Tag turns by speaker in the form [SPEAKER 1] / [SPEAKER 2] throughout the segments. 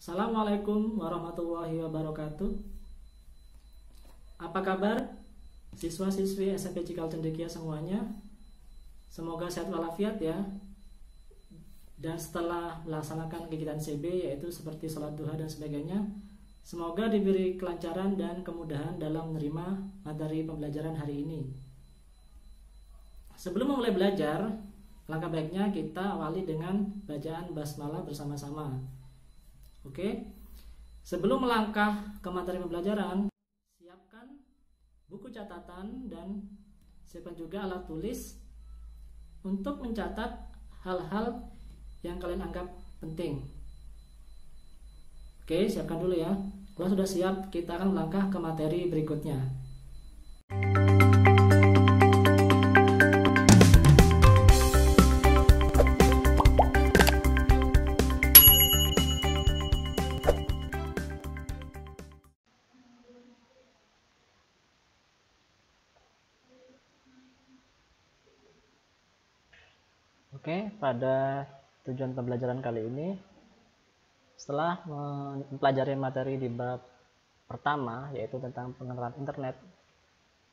[SPEAKER 1] Assalamualaikum warahmatullahi wabarakatuh. Apa kabar siswa-siswi SMP Cikal Cendekia semuanya? Semoga sehat walafiat ya. Dan setelah melaksanakan kegiatan CB yaitu seperti sholat duha dan sebagainya, semoga diberi kelancaran dan kemudahan dalam menerima materi pembelajaran hari ini. Sebelum memulai belajar, langkah baiknya kita awali dengan bacaan basmalah bersama-sama. Oke, sebelum melangkah ke materi pembelajaran, siapkan buku catatan dan siapkan juga alat tulis untuk mencatat hal-hal yang kalian anggap penting. Oke, siapkan dulu ya. Kalau sudah siap, kita akan melangkah ke materi berikutnya. Oke, pada tujuan pembelajaran kali ini, setelah mempelajari materi di bab pertama, yaitu tentang pengenalan internet,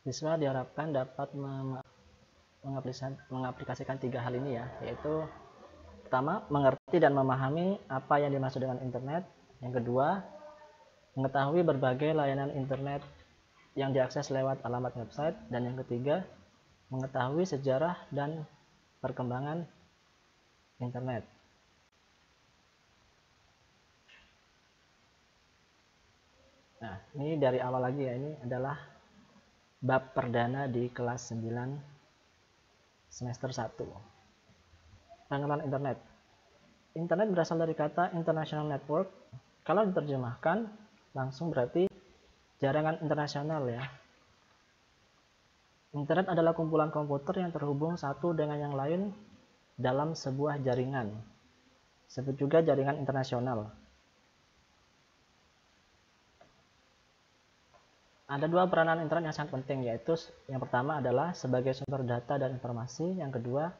[SPEAKER 1] siswa diharapkan dapat mengaplikasikan 3 hal ini ya, yaitu pertama, mengerti dan memahami apa yang dimaksud dengan internet. Yang kedua, mengetahui berbagai layanan internet yang diakses lewat alamat website. Dan yang ketiga, mengetahui sejarah dan perkembangan internet. Nah, ini dari awal lagi ya, ini adalah bab perdana di kelas 9 semester 1. Pengenalan internet. Internet berasal dari kata international network. Kalau diterjemahkan langsung berarti jaringan internasional ya. Internet adalah kumpulan komputer yang terhubung satu dengan yang lain dalam sebuah jaringan. Disebut juga jaringan internasional. Ada 2 peranan internet yang sangat penting, yaitu yang pertama adalah sebagai sumber data dan informasi, yang kedua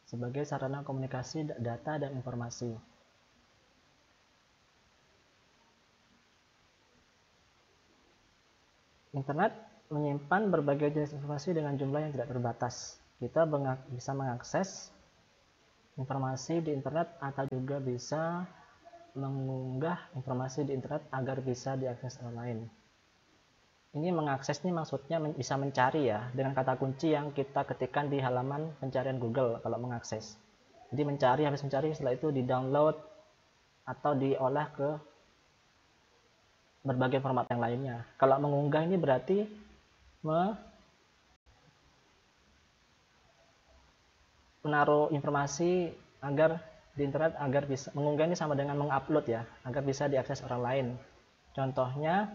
[SPEAKER 1] sebagai sarana komunikasi data dan informasi. Internet menyimpan berbagai jenis informasi dengan jumlah yang tidak terbatas. Kita bisa mengakses informasi di internet atau juga bisa mengunggah informasi di internet agar bisa diakses orang lain. Ini mengakses ini maksudnya bisa mencari ya, dengan kata kunci yang kita ketikkan di halaman pencarian Google kalau mengakses. Jadi mencari, habis mencari setelah itu di-download atau diolah ke berbagai format yang lainnya. Kalau mengunggah ini berarti menaruh informasi agar di internet agar bisa mengunggah ini sama dengan mengupload ya, agar bisa diakses orang lain. Contohnya,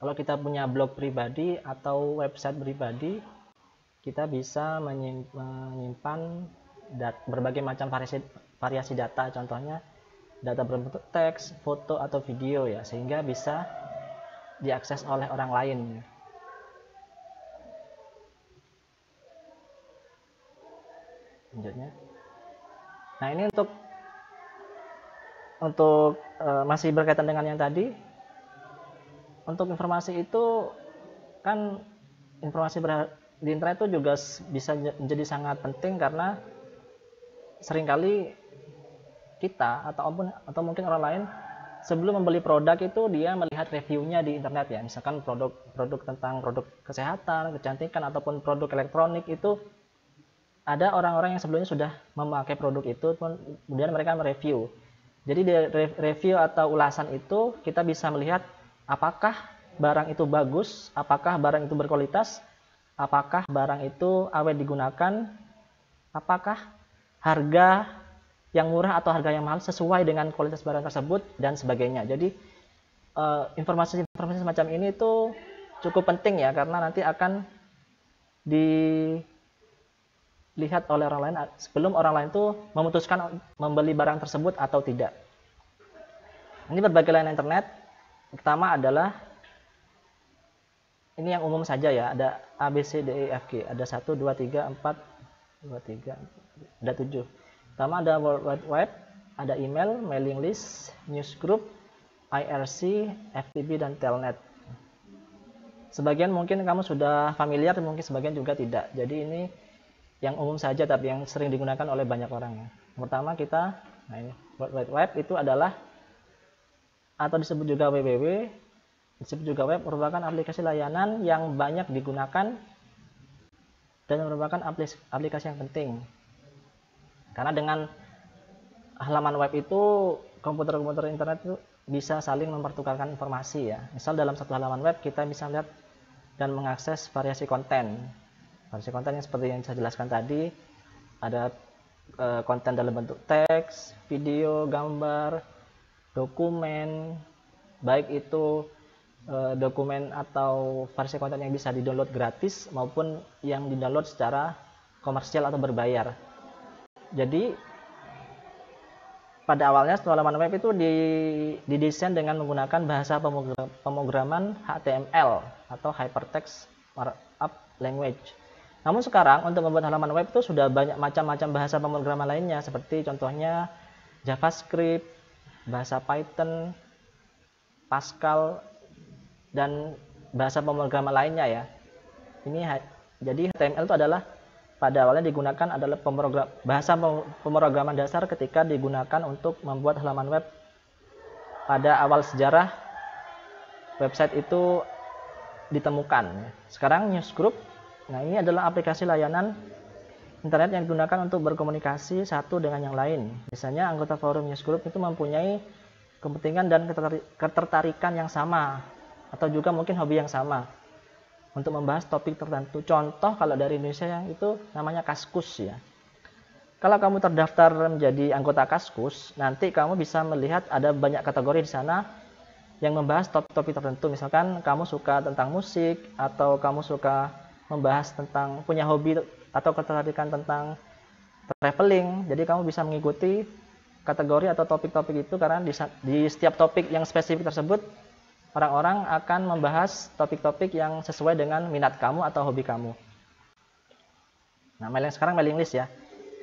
[SPEAKER 1] kalau kita punya blog pribadi atau website pribadi, kita bisa menyimpan berbagai macam variasi data, contohnya data berbentuk teks, foto atau video ya, sehingga bisa diakses oleh orang lain. Lanjutnya. Nah, ini untuk masih berkaitan dengan yang tadi. Untuk informasi itu kan informasi di internet itu juga bisa menjadi sangat penting karena seringkali kita atau mungkin orang lain sebelum membeli produk itu dia melihat reviewnya di internet ya. Misalkan produk tentang produk kesehatan, kecantikan ataupun produk elektronik itu ada orang-orang yang sebelumnya sudah memakai produk itu, kemudian mereka mereview. Jadi di review atau ulasan itu kita bisa melihat apakah barang itu bagus, apakah barang itu berkualitas, apakah barang itu awet digunakan, apakah harga yang murah atau harga yang mahal sesuai dengan kualitas barang tersebut, dan sebagainya. Jadi informasi-informasi semacam ini itu cukup penting ya, karena nanti akan dilihat oleh orang lain sebelum orang lain itu memutuskan membeli barang tersebut atau tidak. Ini berbagai layanan internet. Pertama adalah ini yang umum saja ya, ada A, B, C, D, E, F, G. Ada 1, 2, 3, 4, 2, 3, ada 7. Pertama ada World Wide Web ada email, mailing list, newsgroup, IRC, FTP, dan Telnet. Sebagian mungkin kamu sudah familiar, mungkin sebagian juga tidak. Jadi ini yang umum saja tapi yang sering digunakan oleh banyak orang. Pertama kita, nah ini World Wide Web itu adalah atau disebut juga WWW, disebut juga web, merupakan aplikasi layanan yang banyak digunakan dan merupakan aplikasi yang penting. Karena dengan halaman web itu komputer-komputer internet itu bisa saling mempertukarkan informasi ya. Misal dalam satu halaman web kita bisa melihat dan mengakses variasi konten. Variasi konten yang seperti yang saya jelaskan tadi, ada konten dalam bentuk teks, video, gambar, dokumen, baik itu dokumen atau variasi konten yang bisa di-download gratis maupun yang di-download secara komersial atau berbayar. Jadi pada awalnya halaman web itu didesain dengan menggunakan bahasa pemrograman HTML atau Hypertext Markup Language. Namun sekarang untuk membuat halaman web itu sudah banyak macam-macam bahasa pemrograman lainnya, seperti contohnya JavaScript, bahasa Python, Pascal, dan bahasa pemrograman lainnya ya. Jadi HTML itu adalah pada awalnya digunakan adalah bahasa pemrograman dasar ketika digunakan untuk membuat halaman web pada awal sejarah website itu ditemukan. Sekarang newsgroup, nah ini adalah aplikasi layanan internet yang digunakan untuk berkomunikasi satu dengan yang lain. Misalnya anggota forum newsgroup itu mempunyai kepentingan dan ketertarikan yang sama atau juga mungkin hobi yang sama untuk membahas topik tertentu. Contoh kalau dari Indonesia yang itu namanya Kaskus ya. Kalau kamu terdaftar menjadi anggota Kaskus, nanti kamu bisa melihat ada banyak kategori di sana yang membahas topik-topik tertentu. Misalkan kamu suka tentang musik, atau kamu suka membahas tentang punya hobi atau ketertarikan tentang traveling. Jadi kamu bisa mengikuti kategori atau topik-topik itu karena di setiap topik yang spesifik tersebut orang-orang akan membahas topik-topik yang sesuai dengan minat kamu atau hobi kamu. Nah, sekarang mailing list ya.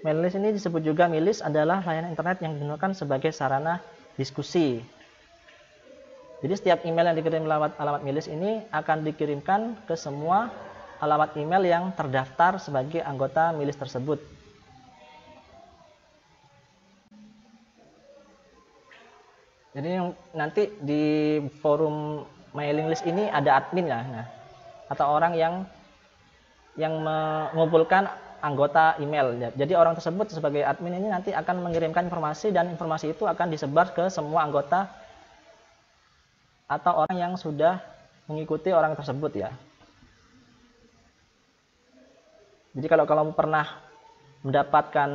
[SPEAKER 1] Mailing list ini disebut juga milis adalah layanan internet yang digunakan sebagai sarana diskusi. Jadi setiap email yang dikirim lewat alamat milis ini akan dikirimkan ke semua alamat email yang terdaftar sebagai anggota milis tersebut. Jadi nanti di forum mailing list ini ada admin ya, atau orang yang mengumpulkan anggota email. Jadi orang tersebut sebagai admin ini nanti akan mengirimkan informasi dan informasi itu akan disebar ke semua anggota atau orang yang sudah mengikuti orang tersebut ya. Jadi kalau kamu pernah mendapatkan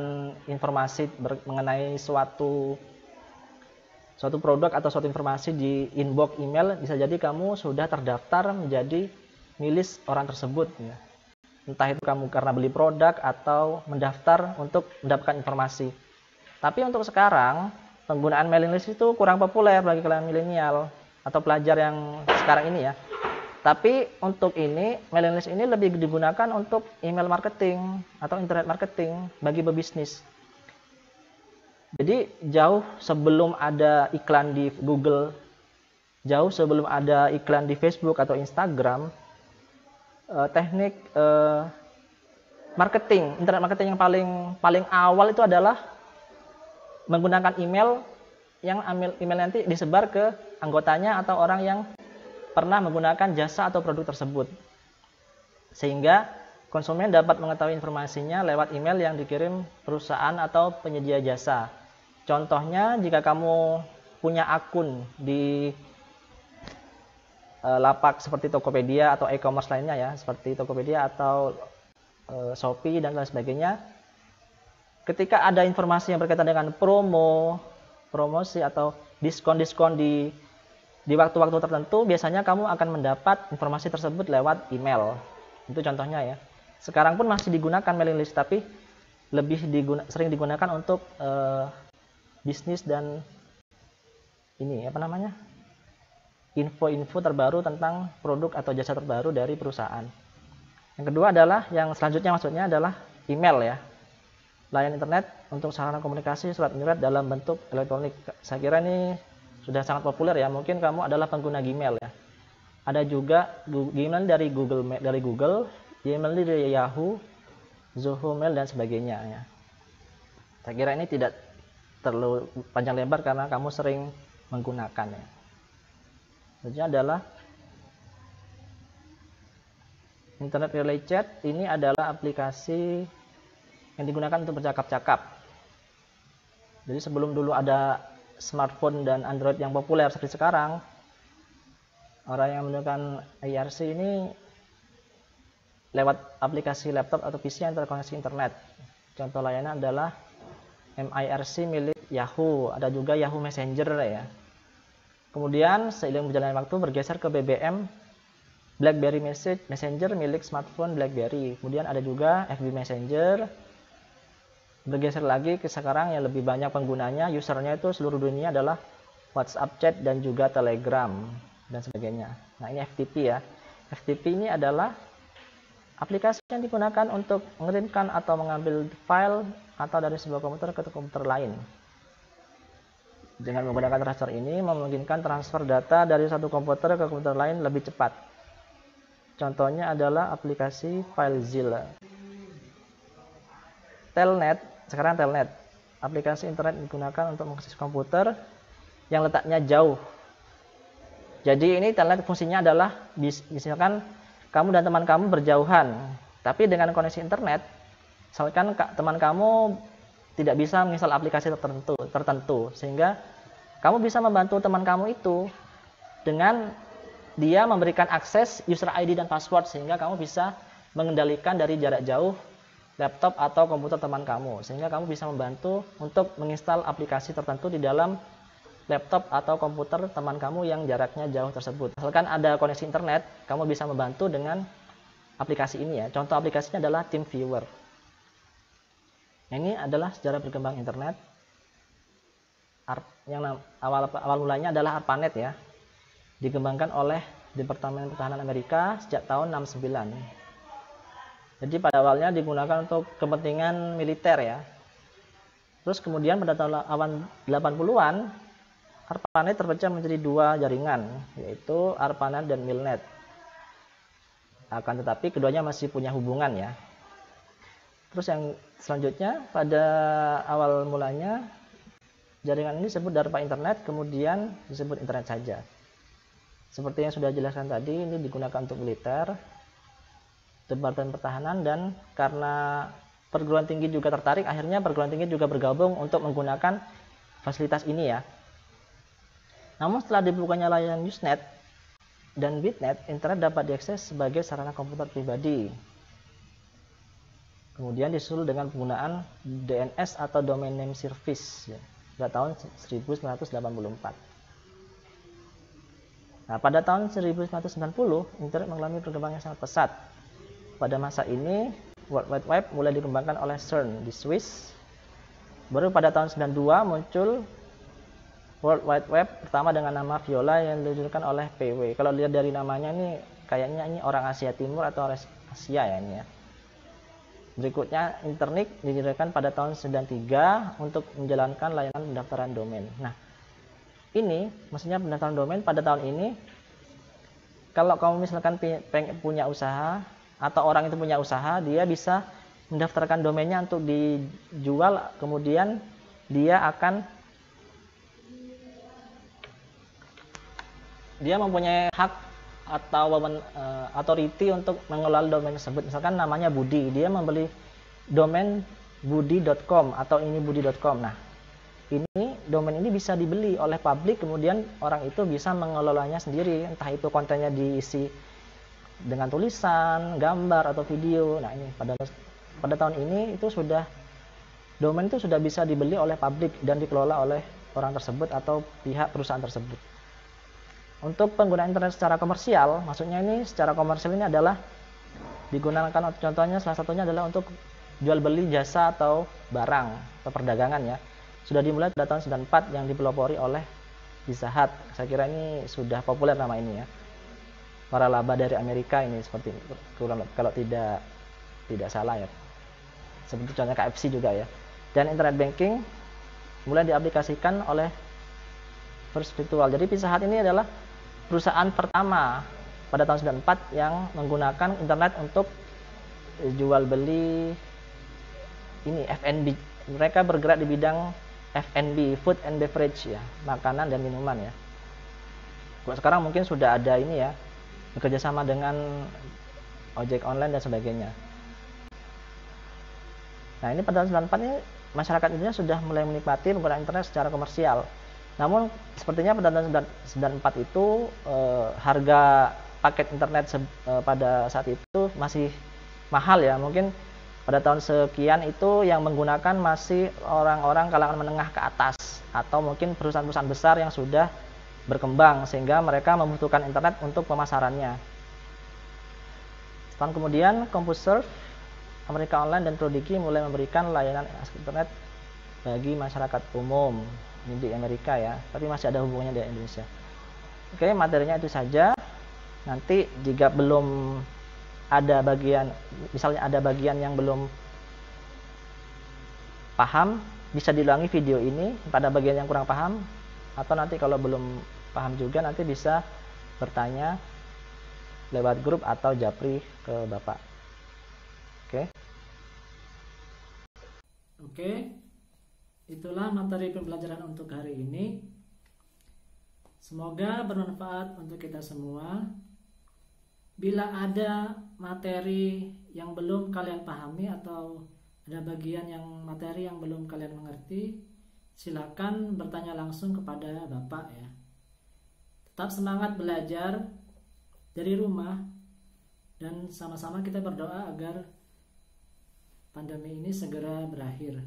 [SPEAKER 1] informasi mengenai suatu produk atau suatu informasi di inbox email, bisa jadi kamu sudah terdaftar menjadi milis orang tersebut ya. Entah itu kamu karena beli produk atau mendaftar untuk mendapatkan informasi. Tapi untuk sekarang penggunaan mailing list itu kurang populer bagi kalangan milenial atau pelajar yang sekarang ini ya. Tapi untuk ini mailing list ini lebih digunakan untuk email marketing atau internet marketing bagi pebisnis. Jadi jauh sebelum ada iklan di Google, jauh sebelum ada iklan di Facebook atau Instagram, teknik marketing, internet marketing yang paling awal itu adalah menggunakan email yang email nanti disebar ke anggotanya atau orang yang pernah menggunakan jasa atau produk tersebut. Sehingga konsumen dapat mengetahui informasinya lewat email yang dikirim perusahaan atau penyedia jasa. Contohnya jika kamu punya akun di lapak seperti Tokopedia atau e-commerce lainnya ya, seperti Tokopedia atau Shopee dan lain sebagainya. Ketika ada informasi yang berkaitan dengan promosi atau diskon-diskon di waktu-waktu tertentu, biasanya kamu akan mendapat informasi tersebut lewat email. Itu contohnya ya. Sekarang pun masih digunakan mailing list, tapi lebih sering digunakan untuk bisnis dan ini info-info terbaru tentang produk atau jasa terbaru dari perusahaan. Yang kedua adalah yang selanjutnya maksudnya adalah email ya. layanan internet untuk sarana komunikasi surat menyurat dalam bentuk elektronik. Saya kira ini sudah sangat populer ya. Mungkin kamu adalah pengguna Gmail ya. Ada juga Gmail dari Google, Gmail dari Yahoo, Zoho Mail dan sebagainya ya. Saya kira ini tidak terlalu panjang lebar karena kamu sering menggunakan ya. Selanjutnya adalah Internet Relay Chat. Ini adalah aplikasi yang digunakan untuk bercakap-cakap. Jadi sebelum dulu ada smartphone dan Android yang populer seperti sekarang, orang yang menggunakan IRC ini lewat aplikasi laptop atau PC yang terkoneksi internet. Contoh layanan adalah MIRC milik Yahoo, ada juga Yahoo Messenger ya. Kemudian seiring berjalannya waktu bergeser ke BBM BlackBerry Messenger milik smartphone BlackBerry. Kemudian ada juga FB Messenger. Bergeser lagi ke sekarang yang lebih banyak penggunanya, usernya itu seluruh dunia adalah WhatsApp chat dan juga Telegram dan sebagainya. Nah, ini FTP ya. FTP ini adalah aplikasi yang digunakan untuk mengirimkan atau mengambil file atau dari sebuah komputer ke komputer lain. Dengan menggunakan transfer ini memungkinkan transfer data dari satu komputer ke komputer lain lebih cepat. Contohnya adalah aplikasi FileZilla. Telnet, sekarang Telnet, aplikasi internet digunakan untuk mengakses komputer yang letaknya jauh. Jadi ini Telnet fungsinya adalah misalkan kamu dan teman kamu berjauhan, tapi dengan koneksi internet, misalkan teman kamu tidak bisa menginstal aplikasi tertentu, sehingga kamu bisa membantu teman kamu itu dengan dia memberikan akses user ID dan password, sehingga kamu bisa mengendalikan dari jarak jauh laptop atau komputer teman kamu, sehingga kamu bisa membantu untuk menginstal aplikasi tertentu di dalam laptop atau komputer teman kamu yang jaraknya jauh tersebut. Misalkan ada koneksi internet, kamu bisa membantu dengan aplikasi ini ya. Contoh aplikasinya adalah TeamViewer. Ini adalah sejarah berkembang internet. Yang awal mulanya adalah ARPANET ya. Dikembangkan oleh Departemen Pertahanan Amerika sejak tahun 69. Jadi pada awalnya digunakan untuk kepentingan militer ya. Terus kemudian pada tahun 80-an ARPANET terpecah menjadi dua jaringan, yaitu ARPANET dan MILNET. Akan tetapi keduanya masih punya hubungan ya. Terus yang selanjutnya pada awal mulanya jaringan ini disebut DARPA Internet, kemudian disebut internet saja. Seperti yang sudah dijelaskan tadi, ini digunakan untuk militer, Departemen Pertahanan, dan karena perguruan tinggi juga tertarik, akhirnya perguruan tinggi juga bergabung untuk menggunakan fasilitas ini ya. Namun setelah dibukanya layanan Usenet dan Bitnet, internet dapat diakses sebagai sarana komputer pribadi. Kemudian disusul dengan penggunaan DNS atau Domain Name Service ya, pada tahun 1984. Nah, pada tahun 1990, internet mengalami perkembangan yang sangat pesat. Pada masa ini, World Wide Web mulai dikembangkan oleh CERN di Swiss. Baru pada tahun 92 muncul World Wide Web pertama dengan nama Viola yang diluncurkan oleh PW. Kalau lihat dari namanya nih, kayaknya ini orang Asia Timur atau Asia ya ini ya. Berikutnya, Internet didirikan pada tahun 93 untuk menjalankan layanan pendaftaran domain. Nah, ini maksudnya pendaftaran domain pada tahun ini, kalau kamu misalkan punya usaha atau orang itu punya usaha, dia bisa mendaftarkan domainnya untuk dijual, kemudian dia mempunyai hak atau authority untuk mengelola domain tersebut. Misalkan namanya Budi, dia membeli domain budi.com atau ini budi.com. Nah, ini domain ini bisa dibeli oleh publik, kemudian orang itu bisa mengelolanya sendiri, entah itu kontennya diisi dengan tulisan, gambar atau video. Nah, ini pada tahun ini itu sudah domain itu sudah bisa dibeli oleh publik dan dikelola oleh orang tersebut atau pihak perusahaan tersebut. Untuk penggunaan internet secara komersial, maksudnya ini secara komersial ini adalah digunakan, contohnya salah satunya adalah untuk jual beli jasa atau barang atau perdagangan ya. Sudah dimulai pada tahun 94 yang dipelopori oleh Pizza Hut. Saya kira ini sudah populer nama ini ya. Para laba dari Amerika ini seperti kalau tidak salah ya. Seperti contohnya KFC juga ya. dan internet banking mulai diaplikasikan oleh First Virtual. Jadi Pizza Hut ini adalah perusahaan pertama pada tahun 94 yang menggunakan internet untuk jual beli ini F&B. Mereka bergerak di bidang F&B, food and beverage ya, makanan dan minuman ya. Kalau sekarang mungkin sudah ada ini ya, bekerja sama dengan ojek online dan sebagainya. Nah, ini pada tahun 94 ini masyarakat Indonesia sudah mulai menikmati penggunaan internet secara komersial. Namun sepertinya pada tahun 94 itu harga paket internet pada saat itu masih mahal ya. Mungkin pada tahun sekian itu yang menggunakan masih orang-orang kalangan menengah ke atas, atau mungkin perusahaan-perusahaan besar yang sudah berkembang sehingga mereka membutuhkan internet untuk pemasarannya. Setahun kemudian, CompuServe, America Online, dan Prodigy mulai memberikan layanan internet bagi masyarakat umum. Ini di Amerika ya, tapi masih ada hubungannya di Indonesia. Oke, materinya itu saja. Nanti jika belum ada bagian, misalnya ada bagian yang belum paham, bisa diulangi video ini pada bagian yang kurang paham, atau nanti kalau belum paham juga nanti bisa bertanya lewat grup atau japri ke Bapak. Oke, itulah materi pembelajaran untuk hari ini. Semoga bermanfaat untuk kita semua. Bila ada materi yang belum kalian pahami atau ada bagian materi yang belum kalian mengerti, silakan bertanya langsung kepada Bapak ya. Tetap semangat belajar dari rumah dan sama-sama kita berdoa agar pandemi ini segera berakhir.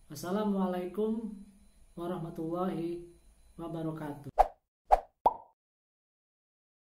[SPEAKER 1] Wassalamualaikum warahmatullahi wabarakatuh.